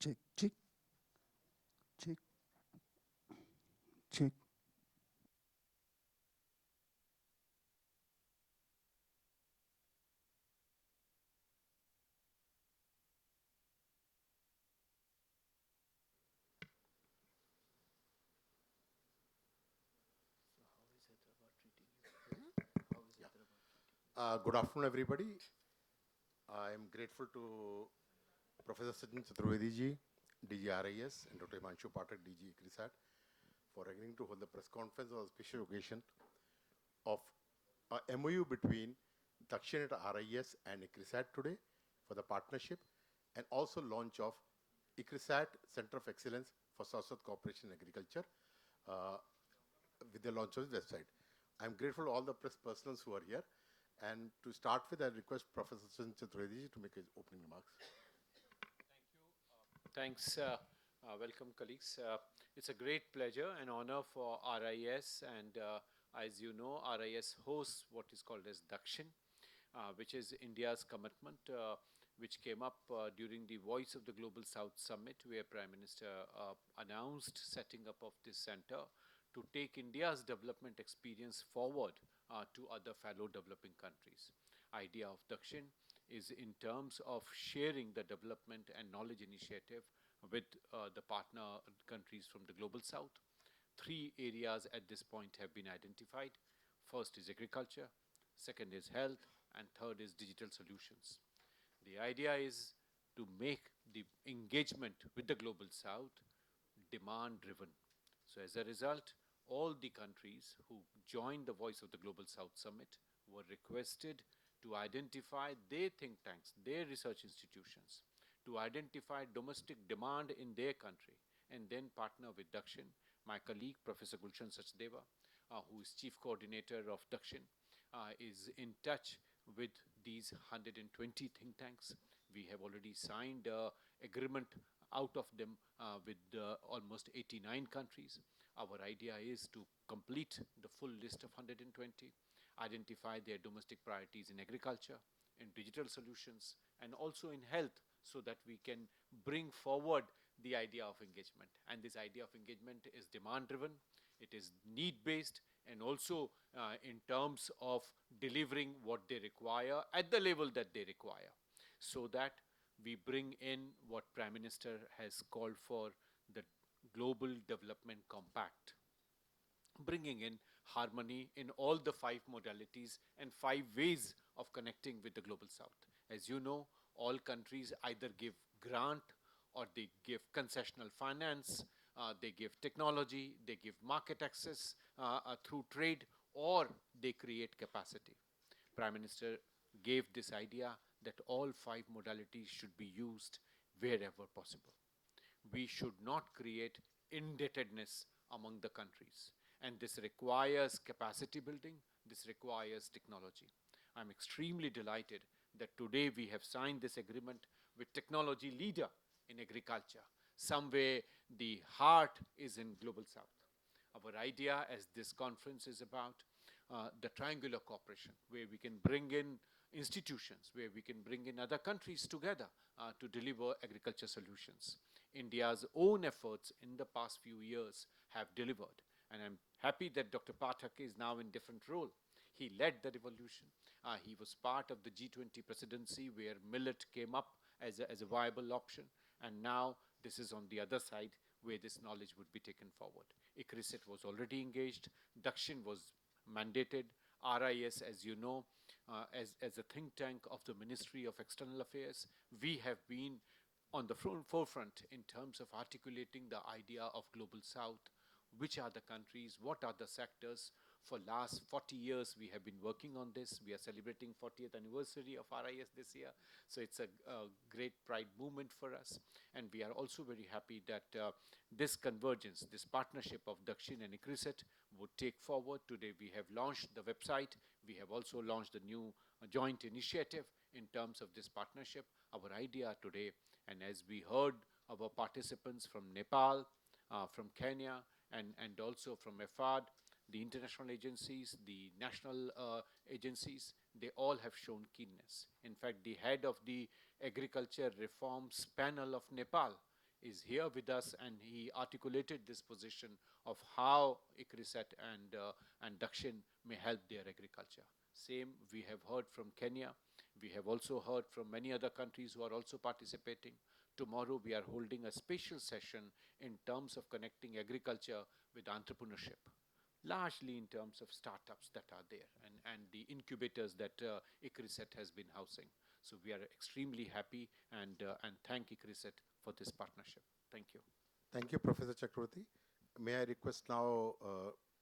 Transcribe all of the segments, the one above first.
check, check, check, check. Good afternoon, everybody. I am grateful to Professor Sajjan Chaturvedi ji, DG RIS, and Dr. Himanshu Pathak, DG ICRISAT, for agreeing to hold the press conference on a special occasion of a MoU between DAKSHIN at RIS and ICRISAT today for the partnership, and also launch of ICRISAT Center of Excellence for South-South Cooperation in Agriculture uh, with the launch of the website. I'm grateful to all the press personnel who are here. And to start with, I request Professor Sajjan Chaturvedi to make his opening remarks. Thanks. Welcome, colleagues. It's a great pleasure and honor for RIS, and as you know, RIS hosts what is called as DAKSHIN, which is India's commitment, which came up during the Voice of the Global South Summit, where Prime Minister announced setting up of this center to take India's development experience forward to other fellow developing countries. Idea of DAKSHIN is in terms of sharing the development and knowledge initiative with the partner countries from the global south. Three areas at this point have been identified. First is agriculture, second is health, and third is digital solutions. The idea is to make the engagement with the global south demand driven. So, as a result, all the countries who joined the Voice of the Global South Summit were requested to identify their think tanks, their research institutions, to identify domestic demand in their country, and then partner with DAKSHIN. My colleague, Professor Gulshan Sachdeva, who is Chief Coordinator of DAKSHIN, is in touch with these 120 think tanks. We have already signed agreement out of them with almost 89 countries. Our idea is to complete the full list of 120, identify their domestic priorities in agriculture, in digital solutions, and also in health, so that we can bring forward the idea of engagement. And this idea of engagement is demand driven, it is need based, and also in terms of delivering what they require at the level that they require, so that we bring in what Prime Minister has called for the Global Development Compact, bringing in harmony in all the five modalities and five ways of connecting with the global south. As you know, all countries either give grant or they give concessional finance, they give technology, they give market access through trade, or they create capacity. Prime Minister gave this idea that all five modalities should be used wherever possible. We should not create indebtedness among the countries. And this requires capacity building, this requires technology. I'm extremely delighted that today we have signed this agreement with technology leader in agriculture. Somewhere the heart is in global south. Our idea, as this conference is about, the triangular cooperation, where we can bring in institutions, where we can bring in other countries together to deliver agriculture solutions. India's own efforts in the past few years have delivered, and I'm happy that Dr. Pathak is now in different role. He led the revolution. He was part of the G20 presidency, where millet came up as a viable option, and now this is on the other side, where this knowledge would be taken forward. ICRISAT was already engaged. DAKSHIN was mandated. RIS, as you know, as a think tank of the Ministry of External Affairs, we have been on the forefront in terms of articulating the idea of global south. Which are the countries, what are the sectors? For last 40 years we have been working on this. We are celebrating 40th anniversary of RIS this year, so it's a great pride movement for us. And we are also very happy that this convergence, this partnership of DAKSHIN and ICRISAT would take forward. Today we have launched the website. We have also launched a new joint initiative in terms of this partnership. Our idea today, and as we heard our participants from Nepal, from Kenya, and also from EFAD, the international agencies, the national agencies, they all have shown keenness. In fact, the head of the agriculture reforms panel of Nepal is here with us, and he articulated this position of how ICRISAT and DAKSHIN may help their agriculture. Same we have heard from Kenya. We have also heard from many other countries who are also participating. Tomorrow we are holding a special session in terms of connecting agriculture with entrepreneurship, largely in terms of startups that are there and the incubators that ICRISAT has been housing. So we are extremely happy and thank ICRISAT for this partnership. Thank you. Thank you, Professor Chakravarti. May I request now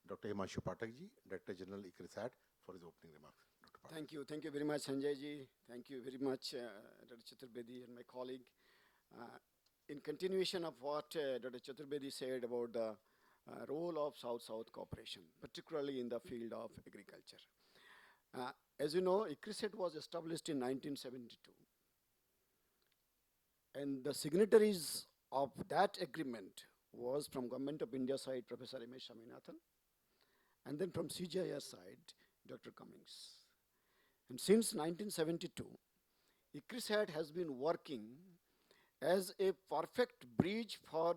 Dr. Himanshu Pathak ji, Director General ICRISAT, for his opening remarks. Dr. Pathak. Thank you very much, Sanjay ji. Thank you very much, Dr. Chaturvedi and my colleague. In continuation of what Dr. Chaturvedi said about the role of South-South cooperation, particularly in the field of agriculture. As you know, ICRISAT was established in 1972. And the signatories of that agreement was from Government of India side, Professor M.S. Swaminathan, and then from CGIR side, Dr. Cummings. And since 1972, ICRISAT has been working as a perfect bridge for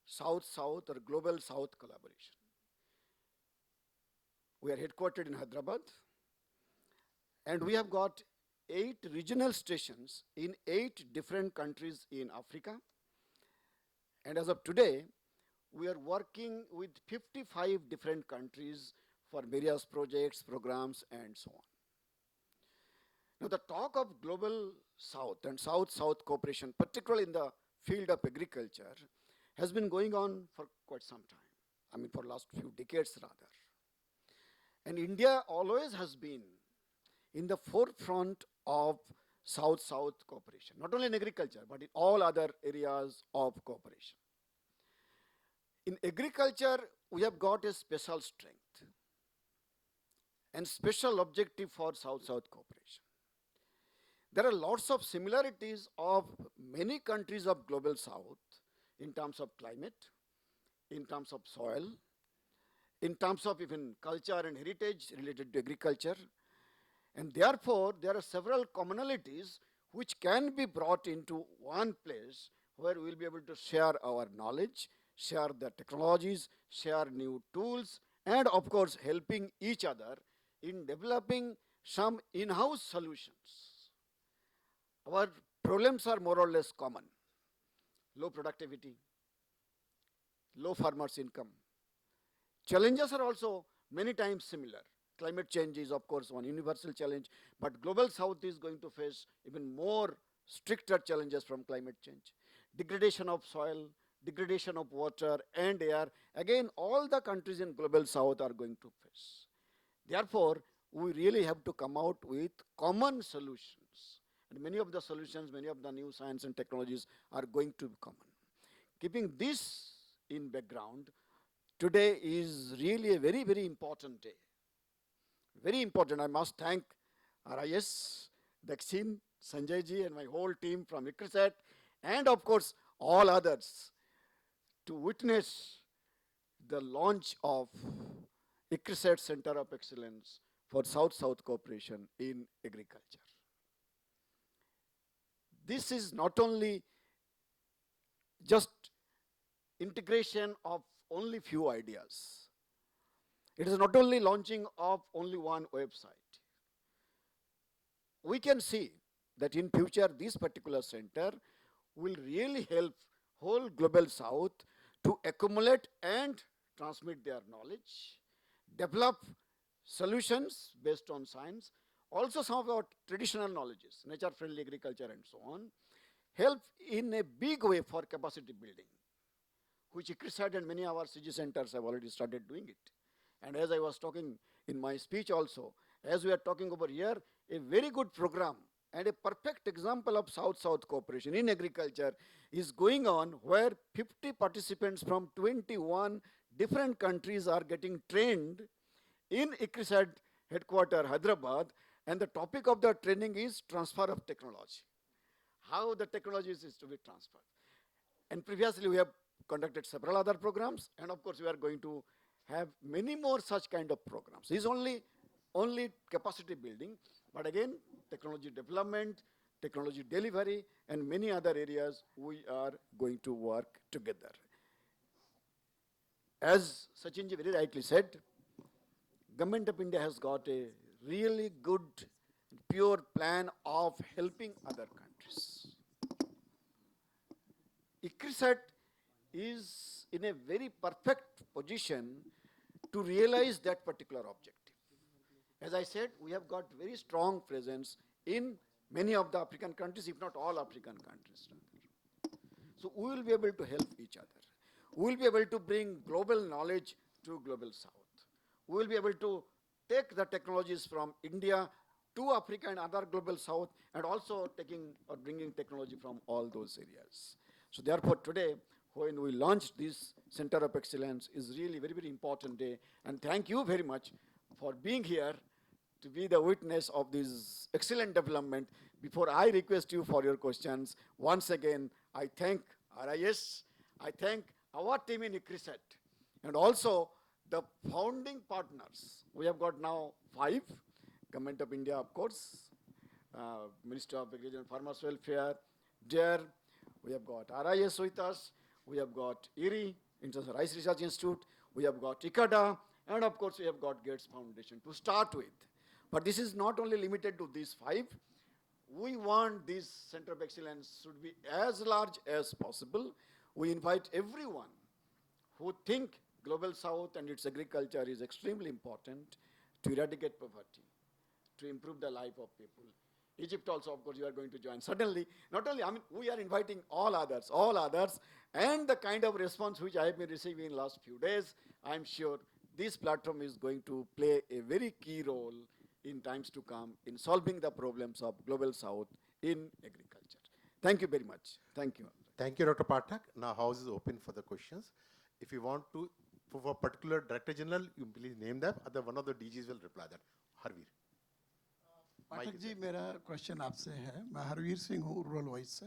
South-South or Global South collaboration. We are headquartered in Hyderabad, and we have got 8 regional stations in 8 different countries in Africa. And as of today, we are working with 55 different countries for various projects, programs, and so on. Now, the talk of Global South and South-South cooperation, particularly in the field of agriculture, has been going on for quite some time. I mean, for last few decades rather. And India always has been in the forefront of South-South cooperation, not only in agriculture, but in all other areas of cooperation. In agriculture, we have got a special strength and special objective for South-South cooperation. There are lots of similarities of many countries of Global South in terms of climate, in terms of soil, in terms of even culture and heritage related to agriculture. And therefore, there are several commonalities which can be brought into one place where we will be able to share our knowledge, share the technologies, share new tools, and of course, helping each other in developing some in-house solutions. Our problems are more or less common. Low productivity, low farmers' income. Challenges are also many times similar. Climate change is, of course, one universal challenge, but Global South is going to face even more stricter challenges from climate change. Degradation of soil, degradation of water and air, again, all the countries in Global South are going to face. Therefore, we really have to come out with common solutions. And many of the solutions, many of the new science and technologies are going to be common. Keeping this in background, today is really a very, very important day. Very important. I must thank RIS, DAKSHIN, Sanjay ji and my whole team from ICRISAT and of course all others to witness the launch of ICRISAT Center of Excellence for South-South Cooperation in Agriculture. This is not only just integration of only few ideas. It is not only launching of only one website. We can see that in future this particular center will really help whole Global South to accumulate and transmit their knowledge, develop solutions based on science, also some of our traditional knowledges, nature-friendly agriculture and so on, help in a big way for capacity building, which ICRISAT and many of our CG centers have already started doing it. And as I was talking in my speech also, as we are talking over here, a very good program and a perfect example of South-South cooperation in agriculture is going on where 50 participants from 21 different countries are getting trained in ICRISAT headquarters, Hyderabad, and the topic of the training is transfer of technology. How the technologies is to be transferred. And previously we have conducted several other programs, and of course we are going to have many more such kind of programs. This is only capacity building, but again, technology development, technology delivery, and many other areas we are going to work together. As Sachinji very rightly said, Government of India has got a really good, pure plan of helping other countries. ICRISAT is in a very perfect position to realize that particular objective. As I said, we have got very strong presence in many of the African countries, if not all African countries. So we will be able to help each other. We will be able to bring global knowledge to global south. We will be able to take the technologies from India to Africa and other global south, and also taking or bringing technology from all those areas. So therefore today, when we launched this Center of Excellence, is really very, very important day. And thank you very much for being here to be the witness of this excellent development. Before I request you for your questions, once again, I thank RIS, I thank our team in ICRISAT, and also the founding partners. We have got now 5, Government of India, of course, Minister of Agriculture and Farmers Welfare, DARE, we have got RIS with us, we have got IRI, International RIS Research Institute, we have got ICADA, and of course we have got Gates Foundation to start with. But this is not only limited to these 5. We want this Center of Excellence should be as large as possible. We invite everyone who think Global South and its agriculture is extremely important to eradicate poverty, to improve the life of people. Egypt also, of course, you are going to join. Suddenly, not only, I mean, we are inviting all others, and the kind of response which I have been receiving in last few days, I'm sure this platform is going to play a very key role in times to come in solving the problems of Global South in agriculture. Thank you very much. Thank you. Thank you, Dr. Pathak. Now, house is open for the questions. If you want to, for a particular Director General, you please name them. Other one of the DGs will reply that. Harveer. Pathak ji, मेरा question आपसे है. मैं हरवीर सिंह हूँ, rural voice से.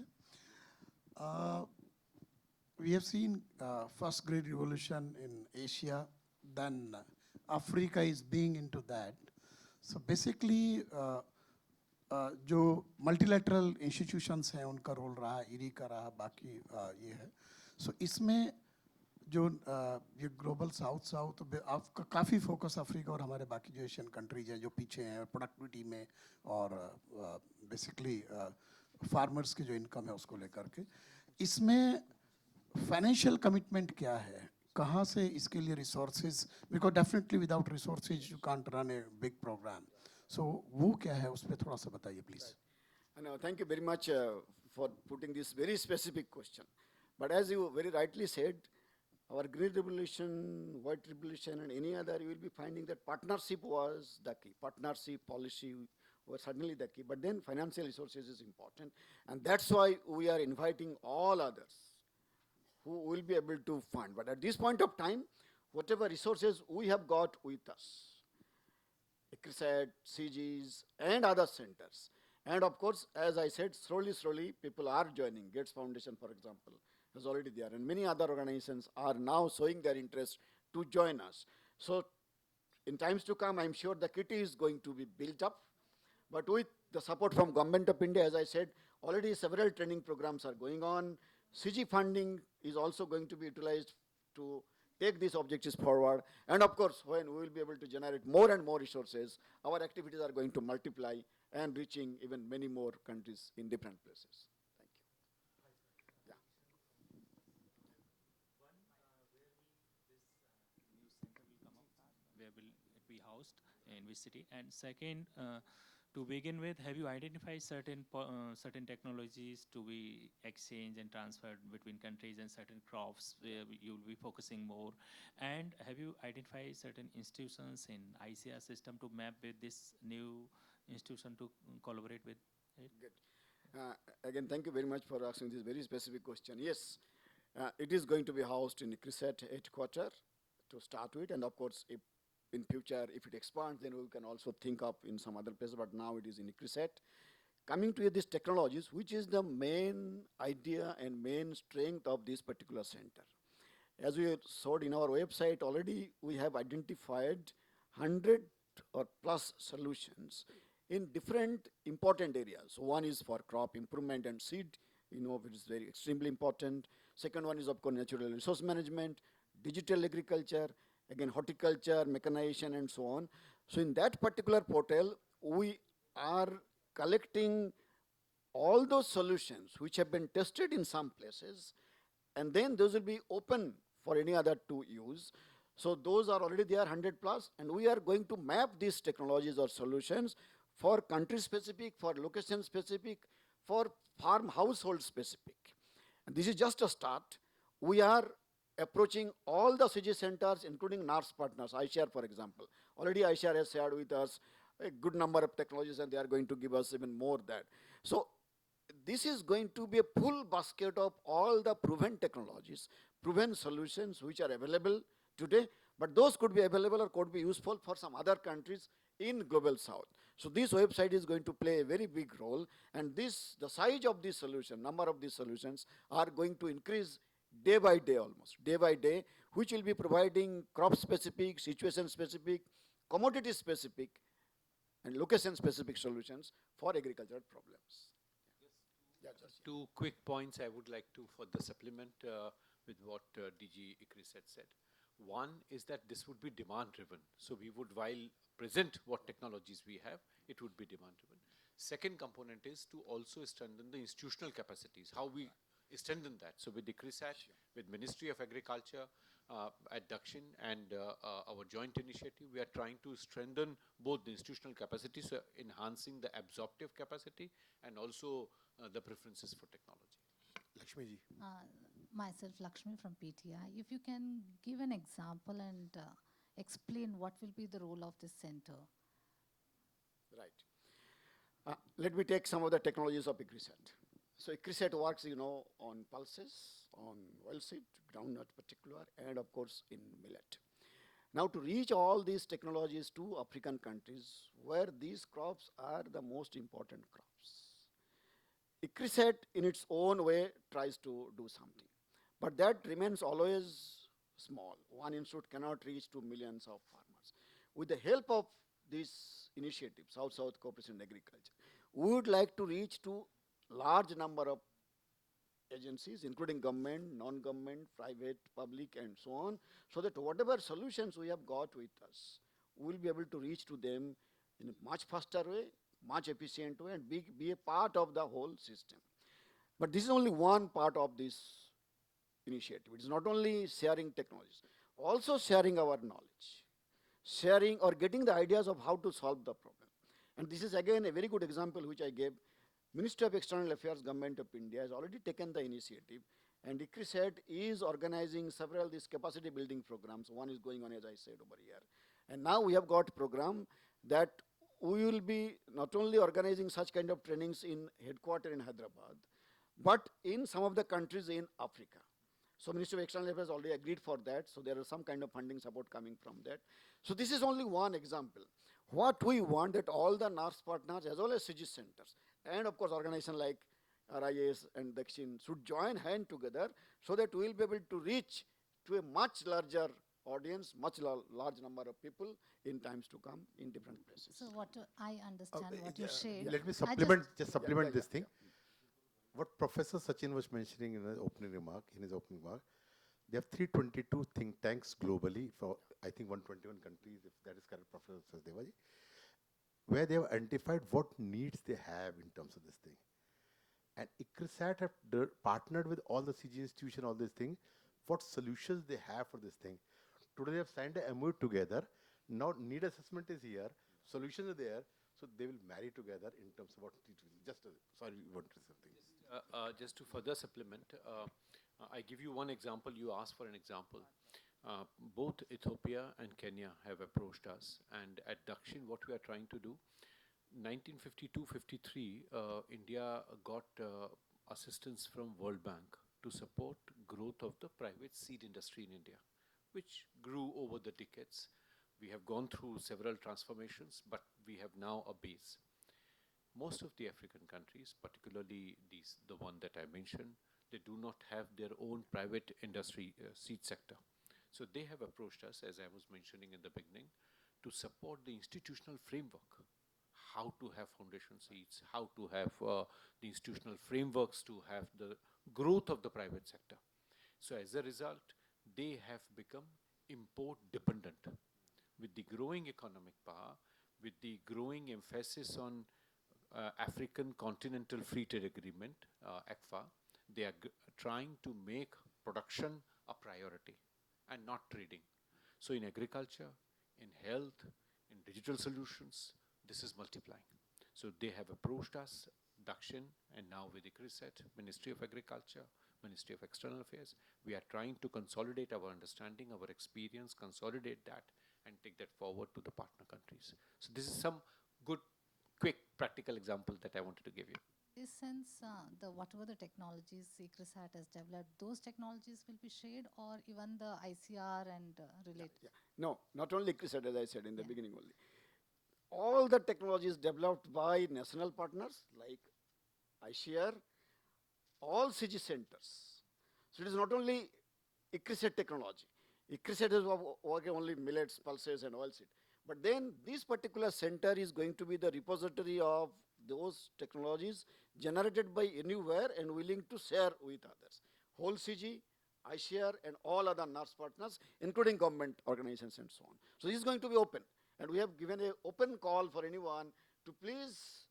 We have seen first great revolution in Asia, then Africa is being into that. So basically, जो multilateral institutions हैं उनका role रहा, IRI का रहा, बाकी ये है. So इसमें जो ये ग्लोबल साउथ आपका काफ़ी फोकस अफ्रीका और हमारे बाकी जो एशियन कंट्रीज हैं जो पीछे हैं प्रोडक्टिविटी में और बेसिकली फार्मर्स की जो इनकम है उसको लेकर के, इसमें फाइनेंशियल कमिटमेंट क्या है, कहाँ से इसके लिए resources, because definitely without resources you can't run a big program. So वो क्या है, उस पर थोड़ा सा बताइए please. Thank you very much for putting this very specific question. But as you very rightly said, our Green Revolution, White Revolution, and any other, you will be finding that partnership was the key. Partnership policy was certainly the key. But then financial resources is important. And that's why we are inviting all others who will be able to fund. But at this point of time, whatever resources we have got with us, ICRISAT, CGs, and other centers. And of course, as I said, slowly people are joining. Gates Foundation, for example, is already there, and many other organizations are now showing their interest to join us. So in times to come, I'm sure the kitty is going to be built up, but with the support from Government of India, as I said, already several training programs are going on. CG funding is also going to be utilized to take these objectives forward. And of course, when we will be able to generate more and more resources, our activities are going to multiply and reaching even many more countries in different places. Housed in which city? And second, to begin with, have you identified certain technologies to be exchanged and transferred between countries and certain crops where you will be focusing more? And have you identified certain institutions in ICR system to map with this new institution to collaborate with it? Good. Again, thank you very much for asking this very specific question. Yes, it is going to be housed in ICRISAT headquarters to start with, and of course, if in future, if it expands, then we can also think of in some other places, but now it is in ICRISAT. Coming to these technologies, which is the main idea and main strength of this particular center. As we showed in our website already, we have identified 100 or plus solutions in different important areas. So one is for crop improvement and seed, which is very extremely important. Second one is, of course, natural resource management, digital agriculture, again horticulture, mechanization, and so on. So in that particular portal, we are collecting all those solutions which have been tested in some places, and then those will be open for any other to use. So those are already there, 100 plus, and we are going to map these technologies or solutions for country specific, for location specific, for farm household specific. And this is just a start. We are approaching all the CG centers, including NARS partners, ICR for example. Already ICR has shared with us a good number of technologies, and they are going to give us even more that. So this is going to be a full basket of all the proven technologies, proven solutions which are available today, but those could be available or could be useful for some other countries in global south. So this website is going to play a very big role, and the size of this solution, number of these solutions are going to increase day by day, almost day by day, which will be providing crop specific, situation specific, commodity specific, and location specific solutions for agricultural problems. Two quick points I would like to further supplement with what DG ICRISAT said. One is that this would be demand driven. So we would, while present what technologies we have, it would be demand driven. Second component is to also strengthen the institutional capacities, how we strengthen that. So with ICRISAT, with Ministry of Agriculture, at DAKSHIN and our joint initiative, we are trying to strengthen both the institutional capacity, so enhancing the absorptive capacity and also the preferences for technology. Lakshmi ji. Myself, Lakshmi from PTI. If you can give an example and explain what will be the role of this center. Right. Let me take some of the technologies of ICRISAT. So ICRISAT works, on pulses, on oilseed, groundnut particular, and of course in millet. Now to reach all these technologies to African countries where these crops are the most important crops, ICRISAT in its own way tries to do something, but that remains always small. One institute cannot reach to millions of farmers. With the help of this initiative, South-South Cooperation in Agriculture, we would like to reach to large number of agencies, including government, non-government, private, public, and so on, so that whatever solutions we have got with us, we will be able to reach to them in a much faster way, much efficient way, and be a part of the whole system. But this is only one part of this initiative. It is not only sharing technologies, also sharing our knowledge, sharing or getting the ideas of how to solve the problem. And this is again a very good example which I gave. Ministry of External Affairs, Government of India has already taken the initiative, and ICRISAT is organizing several of these capacity building programs. One is going on, as I said, over here. And now we have got a program that we will be not only organizing such kind of trainings in headquarters in Hyderabad, but in some of the countries in Africa. So Ministry of External Affairs already agreed for that, so there is some kind of funding support coming from that. So this is only one example. What we want that all the NARS partners as well as CG centers, and of course organizations like RIS and DAKSHIN should join hand together so that we will be able to reach to a much larger audience, much large number of people in times to come in different places. So what I understand what you shared. Let me I supplement, just supplement this thing. Yeah. What Professor Sachin was mentioning in his opening remark, they have 322 think tanks globally for, I think, 121 countries, if that is correct, Professor Sachdevaji, where they have identified what needs they have in terms of this thing. And ICRISAT have partnered with all the CG institution, all these things, what solutions they have for this thing. Today they have signed a MoU together. Now need assessment is here, solutions are there, so they will marry together in terms of what it will. Just, sorry, you want to say something. Just to further supplement, I give you one example. You asked for an example. Both Ethiopia and Kenya have approached us, and at DAKSHIN, what we are trying to do, 1952-53, India got assistance from World Bank to support growth of the private seed industry in India, which grew over the decades. We have gone through several transformations, but we have now a base. Most of the African countries, particularly the one that I mentioned, they do not have their own private industry seed sector. So they have approached us, as I was mentioning in the beginning, to support the institutional framework. how to have foundation seats, how to have the institutional frameworks to have the growth of the private sector. So as a result, they have become import dependent. With the growing economic power, with the growing emphasis on African Continental Free Trade Agreement, ACFA, they are trying to make production a priority and not trading. So in agriculture, in health, in digital solutions, this is multiplying. So they have approached us, DAKSHIN, and now with ICRISAT, Ministry of Agriculture, Ministry of External Affairs. We are trying to consolidate our understanding, our experience, consolidate that, and take that forward to the partner countries. So this is some good, quick, practical example that I wanted to give you. This sense, whatever the technologies ICRISAT has developed, those technologies will be shared, or even the ICR and related? Yeah. No, not only ICRISAT, as I said in the Yeah. beginning only. All the technologies developed by national partners like ICR, all CG centers. So it is not only ICRISAT technology. ICRISAT is working only millets, pulses, and oilseed. But then this particular center is going to be the repository of those technologies generated by anywhere and willing to share with others. Whole CG, ICR, and all other NARS partners, including government organizations and so on. So this is going to be open. And we have given an open call for anyone to please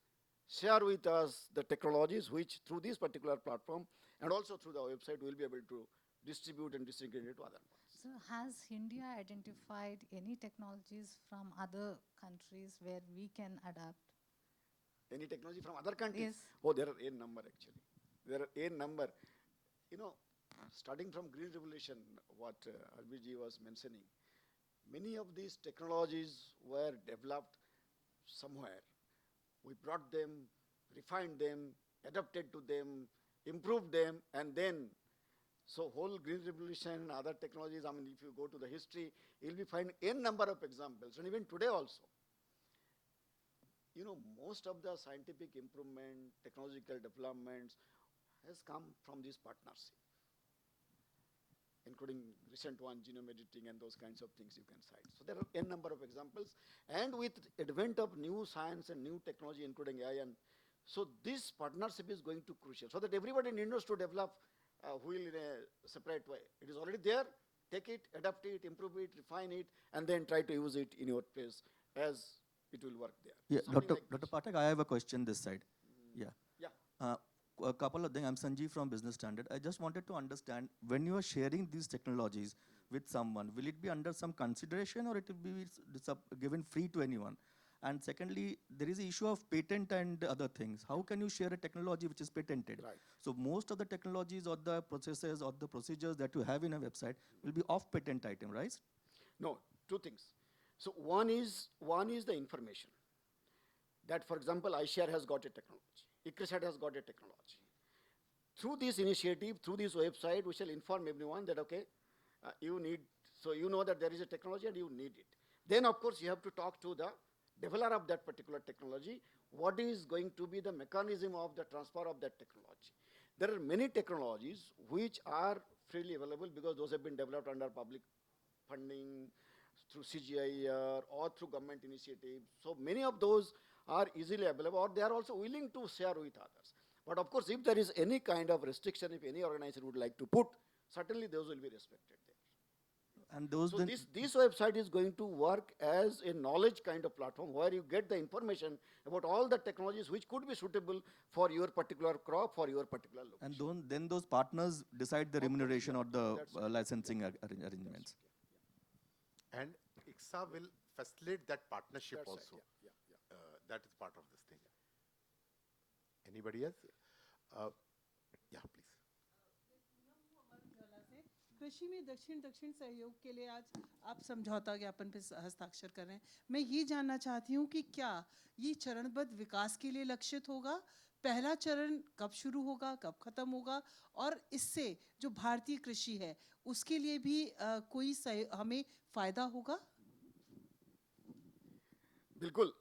share with us the technologies which through this particular platform and also through the website we'll be able to distribute and distribute it to other ones. So has India identified any technologies from other countries where we can adapt? Any technology from other countries? Yes. Oh, there are a number actually. There are a number. You know, starting from Green Revolution, what Albiji was mentioning, many of these technologies were developed somewhere. We brought them, refined them, adapted to them, improved them, and then, so whole Green Revolution and other technologies, I mean, if you go to the history, you'll be find a number of examples, and even today also. You know, most of the scientific improvement, technological developments has come from this partnership, including recent one, genome editing and those kinds of things you can cite. So there are a number of examples. And with advent of new science and new technology, including AI, and so this partnership is going to crucial, so that everybody needs to develop wheel in a separate way. It is already there, take it, adapt it, improve it, refine it, and then try to use it in your place as it will work there. Yeah, Something Dr. like this. Pathak, I have a question this side. Yeah. Yeah. A couple of things. I'm Sanjeev from Business Standard. I just wanted to understand, when you are sharing these technologies with someone, will it be under some consideration or it will be given free to anyone? And secondly, there is an issue of patent and other things. How can you share a technology which is patented? Right. So most of the technologies or the processes or the procedures that you have in a website will be off patent item, right? No, two things. So one is the information. That, for example, ICR has got a technology. ICRISAT has got a technology. Through this initiative, through this website, we shall inform everyone that, okay, you need, so you know that there is a technology and you need it. Then, of course, you have to talk to the developer of that particular technology. What is going to be the mechanism of the transfer of that technology? There are many technologies which are freely available because those have been developed under public funding, through CGIAR or through government initiative. So many of those are easily available, or they are also willing to share with others. But of course, if there is any kind of restriction, if any organization would like to put, certainly those will be respected there. And those So then this website is going to work as a knowledge kind of platform where you get the information about all the technologies which could be suitable for your particular crop, for your particular location. and then those partners decide the remuneration or the That's right. licensing arrangements. And ICSA will facilitate that partnership That's right, also. yeah. That is part of this thing. Anybody else? Yeah, please. कृषि में दक्षिण दक्षिण सहयोग के लिए आज आप समझौता ज्ञापन पे हस्ताक्षर कर रहे हैं। मैं ये जानना चाहती हूँ कि क्या ये चरणबद्ध विकास के लिए लक्षित होगा? पहला चरण कब शुरू होगा, कब खत्म होगा, और इससे जो भारतीय कृषि है उसके लिए भी कोई हमें फायदा होगा? बिल्कुल।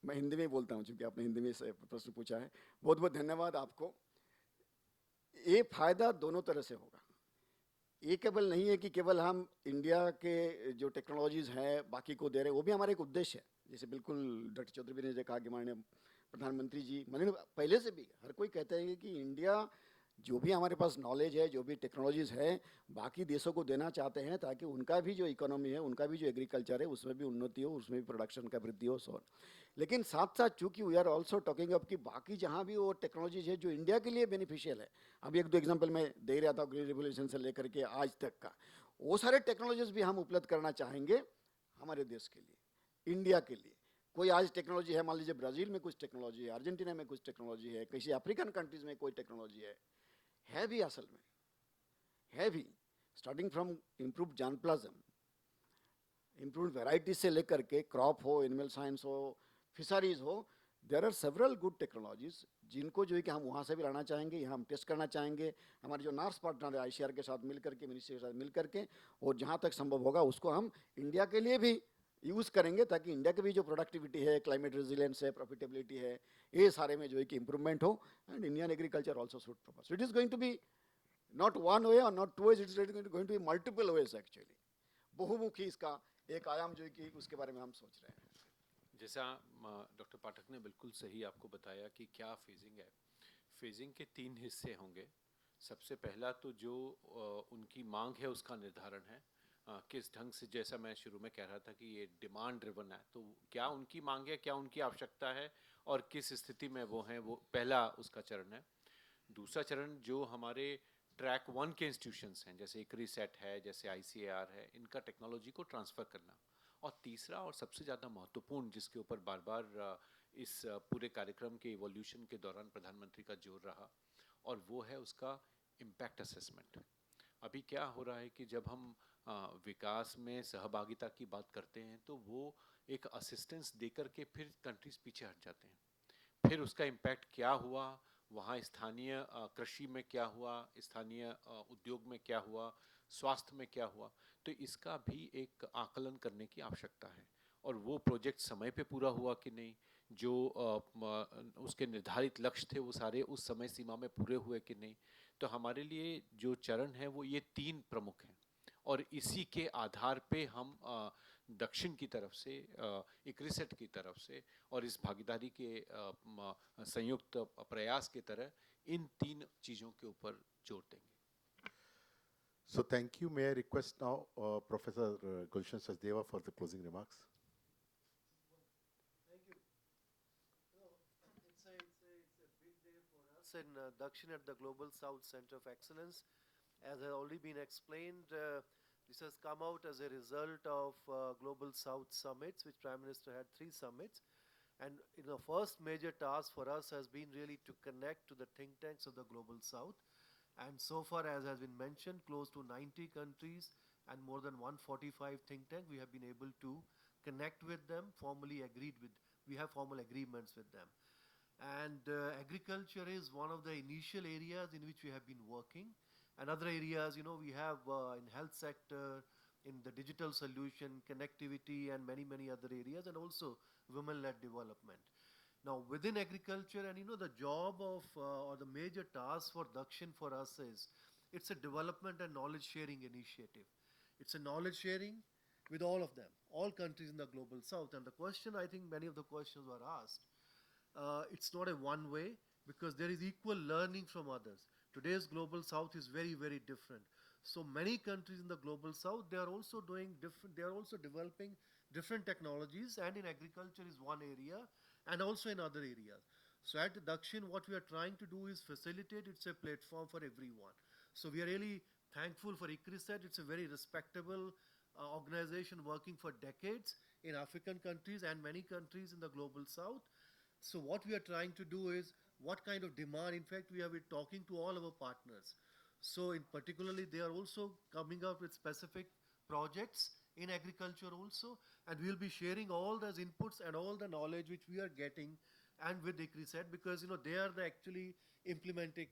मैं हिंदी में बोलता हूँ क्योंकि आपने हिंदी में प्रश्न पूछा है। बहुत बहुत धन्यवाद आपको। ये फायदा दोनों तरह से होगा। ये केवल नहीं है कि केवल हम इंडिया के जो टेक्नोलॉजीज हैं बाकी को दे रहे हैं, वो भी हमारा एक उद्देश्य है। जैसे बिल्कुल डॉक्टर चौधरी ने जो कहा कि माननीय प्रधानमंत्री जी, मैंने पहले से भी हर कोई कहता है कि इंडिया जो भी हमारे पास नॉलेज है, जो भी टेक्नोलॉजीज है, बाकी देशों को देना चाहते हैं ताकि उनका भी जो इकोनॉमी है, उनका भी जो एग्रीकल्चर है, उसमें भी उन्नति हो, उसमें भी प्रोडक्शन का वृद्धि हो, सो। लेकिन साथ साथ चूंकि we are also talking up कि बाकी जहाँ भी वो टेक्नोलॉजीज है जो इंडिया के लिए बेनिफिशियल है, अभी एक दो एग्जाम्पल मैं दे रहा था ग्रीन रिवोल्यूशन से लेकर के आज तक का, वो सारे टेक्नोलॉजीज भी हम उपलब्ध करना चाहेंगे हमारे देश के लिए, इंडिया के लिए। कोई आज टेक्नोलॉजी है, मान लीजिए ब्राज़ील में कुछ टेक्नोलॉजी है, अर्जेंटीना में कुछ टेक्नोलॉजी है, किसी अफ्रीकन कंट्रीज में कोई टेक्नोलॉजी है भी असल में, है भी, starting from improve germplasm, improve varieties से लेकर के क्रॉप हो, एनिमल साइंस हो, फिशरीज हो, there are several good technologies जिनको जो है कि हम वहाँ से भी लाना चाहेंगे, यहाँ हम टेस्ट करना चाहेंगे। हमारे जो नर्स पार्टनर है ICR के साथ मिलकर के, मिनिस्ट्री के साथ मिलकर के, और जहाँ तक संभव होगा उसको हम इंडिया के लिए भी यूज़ करेंगे ताकि इंडिया की भी जो प्रोडक्टिविटी है, क्लाइमेट रेजिलियंस है, प्रॉफिटेबिलिटी है, ये सारे में जो है कि इम्प्रूवमेंट हो, and Indian agriculture also should proper. So it is going to be not one way or not two ways, it is going to be multiple ways actually. बहुमुखी इसका एक आयाम जो है कि उसके बारे में हम सोच रहे हैं। जैसा डॉक्टर पाठक ने बिल्कुल सही आपको बताया कि क्या फेजिंग है। फेजिंग के 3 हिस्से होंगे। सबसे पहला तो जो उनकी मांग है उसका निर्धारण है, किस ढंग से, जैसा मैं शुरू में कह रहा था कि ये डिमांड ड्रिवन है, तो क्या उनकी मांग है, क्या उनकी आवश्यकता है और किस स्थिति में वो हैं, वो पहला उसका चरण है। दूसरा चरण जो हमारे ट्रैक 1 के इंस्टीट्यूशंस हैं, जैसे ICRISAT है, जैसे ICAR है, इनका टेक्नोलॉजी को ट्रांसफ़र करना। और तीसरा और सबसे ज़्यादा महत्वपूर्ण, जिसके ऊपर बार बार इस पूरे कार्यक्रम के इवोल्यूशन के दौरान प्रधानमंत्री का जोर रहा, और वो है उसका इम्पैक्ट असेसमेंट। अभी क्या हो रहा है कि जब हम विकास में सहभागिता की बात करते हैं तो वो एक असिस्टेंस देकर के फिर कंट्रीज पीछे हट जाते हैं। फिर उसका इम्पैक्ट क्या हुआ, वहाँ स्थानीय कृषि में क्या हुआ, स्थानीय उद्योग में क्या हुआ, स्वास्थ्य में क्या हुआ, तो इसका भी एक आकलन करने की आवश्यकता है। और वो प्रोजेक्ट समय पे पूरा हुआ कि नहीं, जो उसके निर्धारित लक्ष्य थे वो सारे उस समय सीमा में पूरे हुए कि नहीं। तो हमारे लिए जो चरण है वो ये 3 प्रमुख हैं, और इसी के आधार पे हम दक्षिण की तरफ से, ICRISAT की तरफ से और इस भागीदारी के संयुक्त प्रयास की तरह इन 3 चीज़ों के ऊपर जोर देंगे। So thank you. May I request now Professor Gulshan Sachdeva for the closing remarks? Thank you. It's a big day for us in Dakshin at the Global South Center of Excellence. As has already been explained, this has come out as a result of Global South summits, which Prime Minister had 3 summits. And the first major task for us has been really to connect to the think tanks of the Global South. And so far, as has been mentioned, close to 90 countries and more than 145 think tanks, we have been able to connect with them, we have formal agreements with them. And agriculture is one of the initial areas in which we have been working. And other areas, we have in health sector, in the digital solution, connectivity, and many, many other areas, and also women-led development. Now, within agriculture, and the job of, or the major task for Dakshin for us is, it's a development and knowledge sharing initiative. It's a knowledge sharing with all of them, all countries in the Global South. And the question, I think many of the questions were asked, it's not a one way, because there is equal learning from others. Today's Global South is very, very different. So many countries in the Global South, they are also developing different technologies, and in agriculture is one area, and also in other areas. So at Dakshin, what we are trying to do is facilitate, it's a platform for everyone. So we are really thankful for ICRISAT. It's a very respectable organization working for decades in African countries and many countries in the Global South. So what we are trying to do is, what kind of demand, in fact, we have been talking to all our partners. So in particularly, they are also coming up with specific projects in agriculture also, and we'll be sharing all those inputs and all the knowledge which we are getting, and with ICRISAT, because they are the actually implementing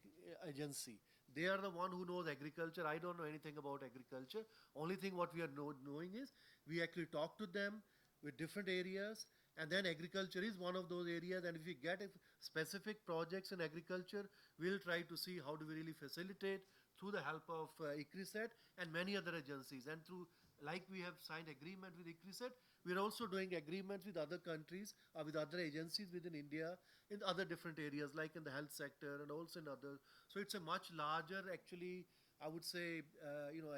agency. They are the one who knows agriculture. I don't know anything about agriculture. Only thing what we are knowing is, we actually talk to them with different areas, and then agriculture is one of those areas. And if we get specific projects in agriculture, we'll try to see how do we really facilitate through the help of ICRISAT and many other agencies, and through like we have signed agreement with ICRISAT, we are also doing agreements with other countries or with other agencies within India in other different areas, like in the health sector and also in other. So it's a much larger, actually, I would say,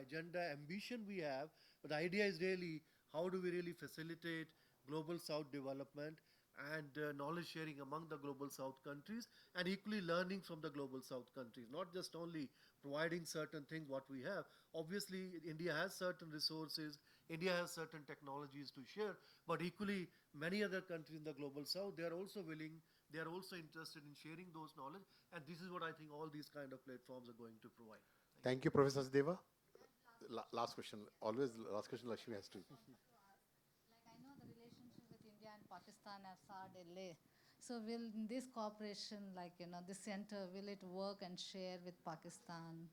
agenda ambition we have. But the idea is really, how do we really facilitate global South development and knowledge sharing among the global South countries, and equally learning from the global South countries, not just only providing certain things what we have. Obviously, India has certain resources, India has certain technologies to share, but equally many other countries in the global South, they are also willing, they are also interested in sharing those knowledge, and this is what I think all these kind of platforms are going to provide. Thank you, Professor Deva. Last question. Always last question Lakshmi has to. Like I know the relationship with India and Pakistan have SAR-LA. So will this cooperation, like, this center, will it work and share with Pakistan?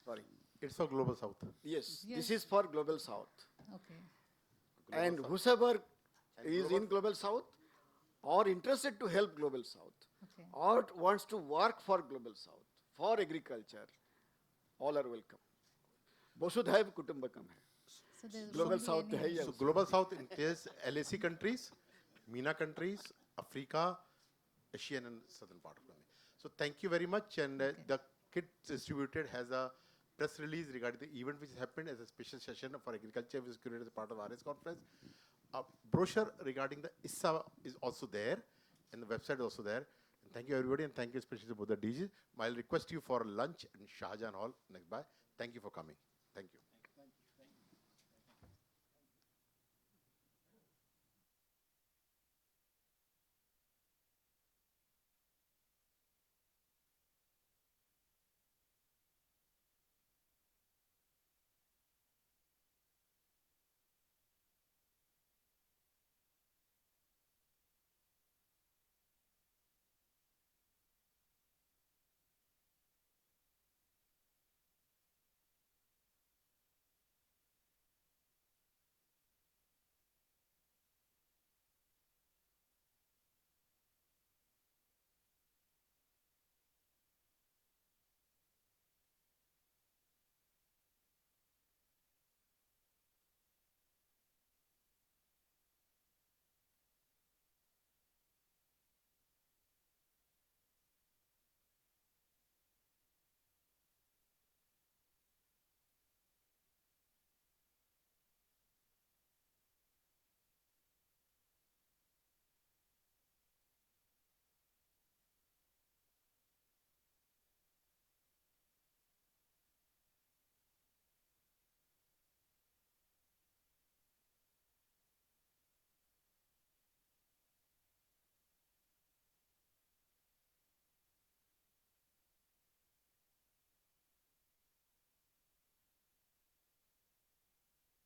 Sorry. It's for Global South. Yes, Yes. this is for Global South. Okay. And South. whosoever And is Global- in Global South or interested to help Global South Okay. or wants to work for Global South, for agriculture, all are welcome. Vasudhaiv Kutumbakam hai. So there Global won't be South any- hai ya So usko. Global South entails LAC countries, MENA countries, Africa, Asian and southern part of the country. So thank you very much. And Okay. the kit distributed has a press release regarding the event which happened as a special session for agriculture, which is curated as a part of RIS conference. A brochure regarding the ISSA is also there, and the website is also there. And thank you everybody, and thank you especially to both the DJs. I'll request you for lunch in Shahjahan Hall next by. Thank you for coming.